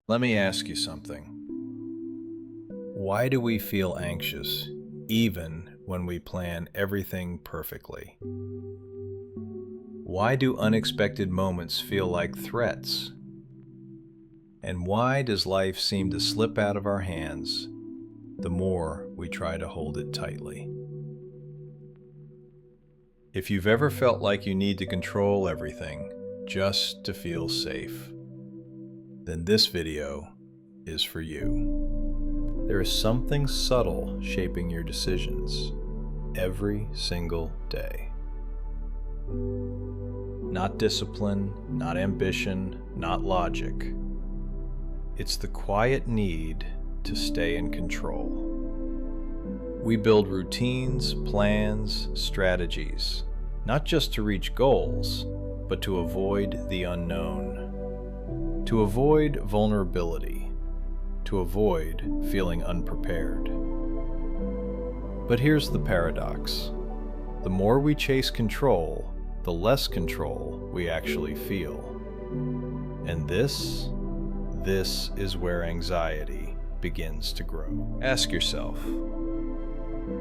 Let me ask you something. Why do we feel anxious, even when we plan everything perfectly? Why do unexpected moments feel like threats? And why does life seem to slip out of our hands the more we try to hold it tightly? If you've ever felt like you need to control everything just to feel safe, then this video is for you. There is something subtle shaping your decisions every single day. Not discipline, not ambition, not logic. It's the quiet need to stay in control. We build routines, plans, strategies, not just to reach goals, but to avoid the unknown, to avoid vulnerability, to avoid feeling unprepared. But here's the paradox. The more we chase control, the less control we actually feel. And this is where anxiety begins to grow. Ask yourself,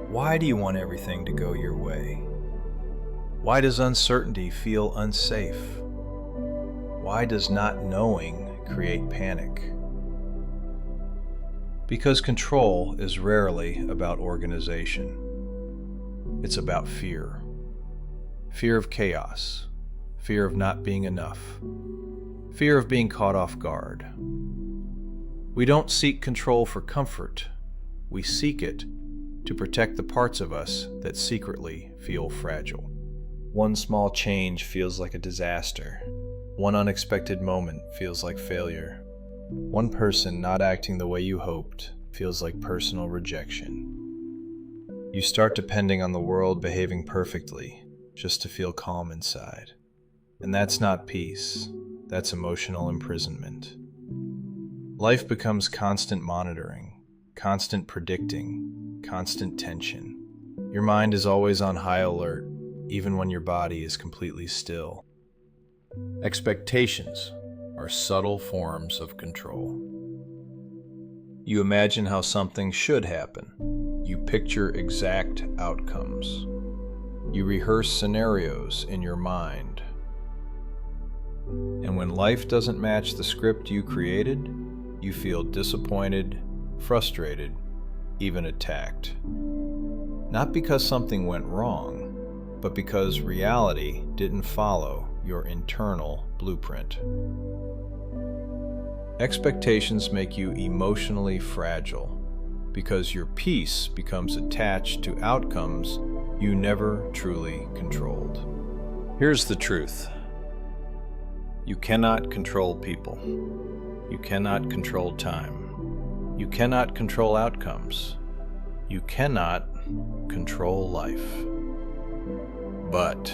why do you want everything to go your way? Why does uncertainty feel unsafe? Why does not knowing create panic? Because control is rarely about organization. It's about fear. Fear of chaos. Fear of not being enough. Fear of being caught off guard. We don't seek control for comfort. We seek it to protect the parts of us that secretly feel fragile. One small change feels like a disaster. One unexpected moment feels like failure. One person not acting the way you hoped feels like personal rejection. You start depending on the world behaving perfectly just to feel calm inside. And that's not peace. That's emotional imprisonment. Life becomes constant monitoring, constant predicting, constant tension. Your mind is always on high alert, even when your body is completely still. Expectations are subtle forms of control. You imagine how something should happen. You picture exact outcomes. You rehearse scenarios in your mind. And when life doesn't match the script you created, you feel disappointed, frustrated, even attacked. Not because something went wrong, but because reality didn't follow your internal blueprint. Expectations make you emotionally fragile because your peace becomes attached to outcomes you never truly controlled. Here's the truth. You cannot control people. You cannot control time. You cannot control outcomes. You cannot control life. But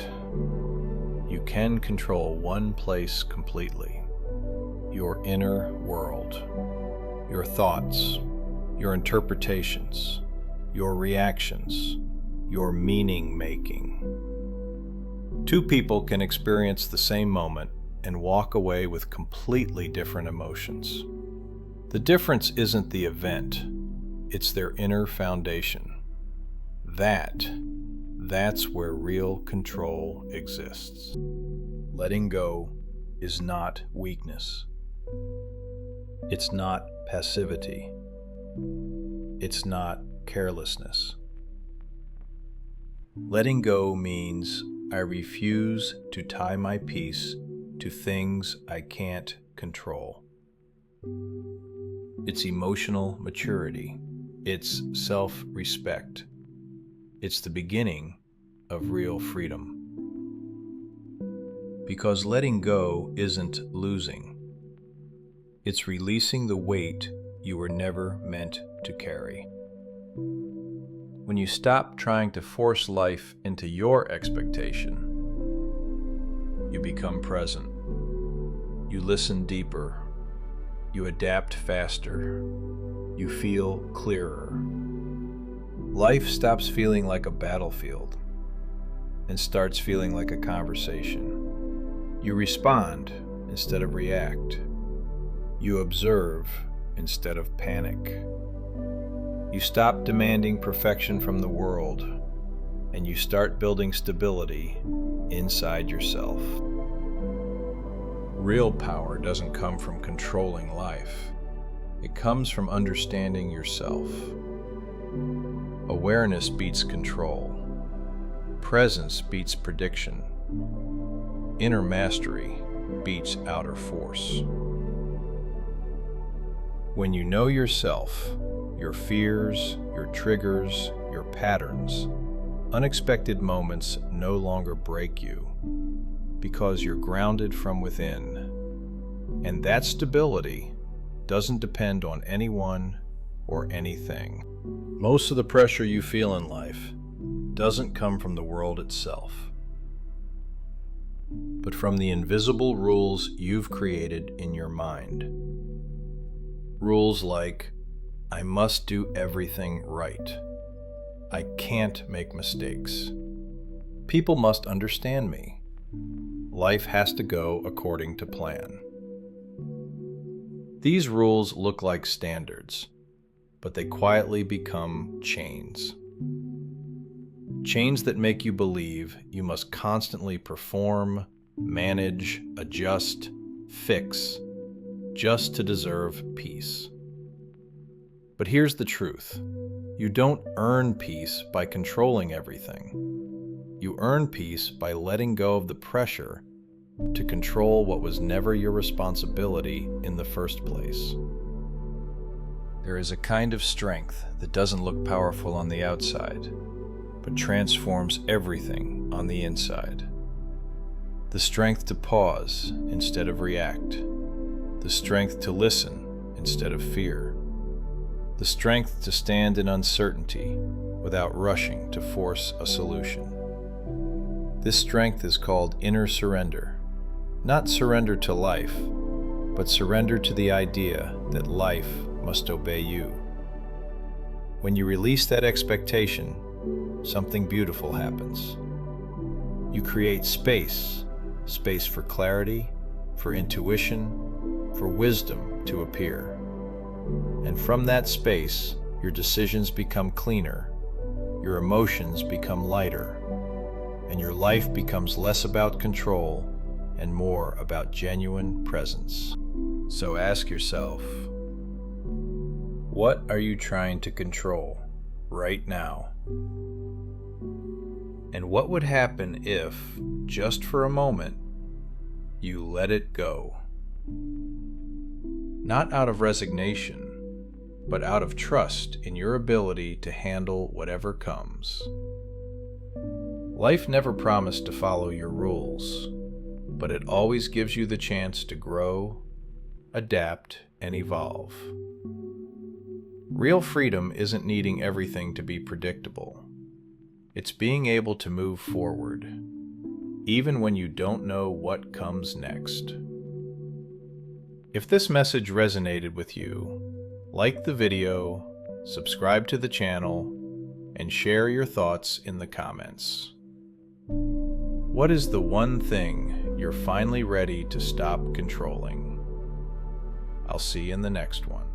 you can control one place completely: your inner world, your thoughts, your interpretations, your reactions, your meaning making. Two people can experience the same moment and walk away with completely different emotions. The difference isn't the event, it's their inner foundation. That's where real control exists. Letting go is not weakness. It's not passivity. It's not carelessness. Letting go means I refuse to tie my peace to things I can't control. It's emotional maturity. It's self-respect. It's the beginning of real freedom. Because letting go isn't losing. It's releasing the weight you were never meant to carry. When you stop trying to force life into your expectation, you become present. You listen deeper. You adapt faster. You feel clearer. Life stops feeling like a battlefield and starts feeling like a conversation. You respond instead of react. You observe instead of panic. You stop demanding perfection from the world, and you start building stability inside yourself. Real power doesn't come from controlling life. It comes from understanding yourself. Awareness beats control. Presence beats prediction. Inner mastery beats outer force. When you know yourself, your fears, your triggers, your patterns, unexpected moments no longer break you because you're grounded from within. And that stability doesn't depend on anyone or anything. Most of the pressure you feel in life doesn't come from the world itself, but from the invisible rules you've created in your mind. Rules like, I must do everything right. I can't make mistakes. People must understand me. Life has to go according to plan. These rules look like standards, but they quietly become chains. Chains that make you believe you must constantly perform, manage, adjust, fix, just to deserve peace. But here's the truth. You don't earn peace by controlling everything. You earn peace by letting go of the pressure to control what was never your responsibility in the first place. There is a kind of strength that doesn't look powerful on the outside, but transforms everything on the inside. The strength to pause instead of react. The strength to listen instead of fear. The strength to stand in uncertainty without rushing to force a solution. This strength is called inner surrender. Not surrender to life, but surrender to the idea that life must obey you. When you release that expectation, something beautiful happens. You create space for clarity, for intuition, for wisdom to appear. And from that space, your decisions become cleaner, your emotions become lighter, and your life becomes less about control and more about genuine presence. So ask yourself, what are you trying to control right now? And what would happen if, just for a moment, you let it go? Not out of resignation, but out of trust in your ability to handle whatever comes. Life never promised to follow your rules, but it always gives you the chance to grow, adapt, and evolve. Real freedom isn't needing everything to be predictable. It's being able to move forward, even when you don't know what comes next. If this message resonated with you, like the video, subscribe to the channel, and share your thoughts in the comments. What is the one thing you're finally ready to stop controlling? I'll see you in the next one.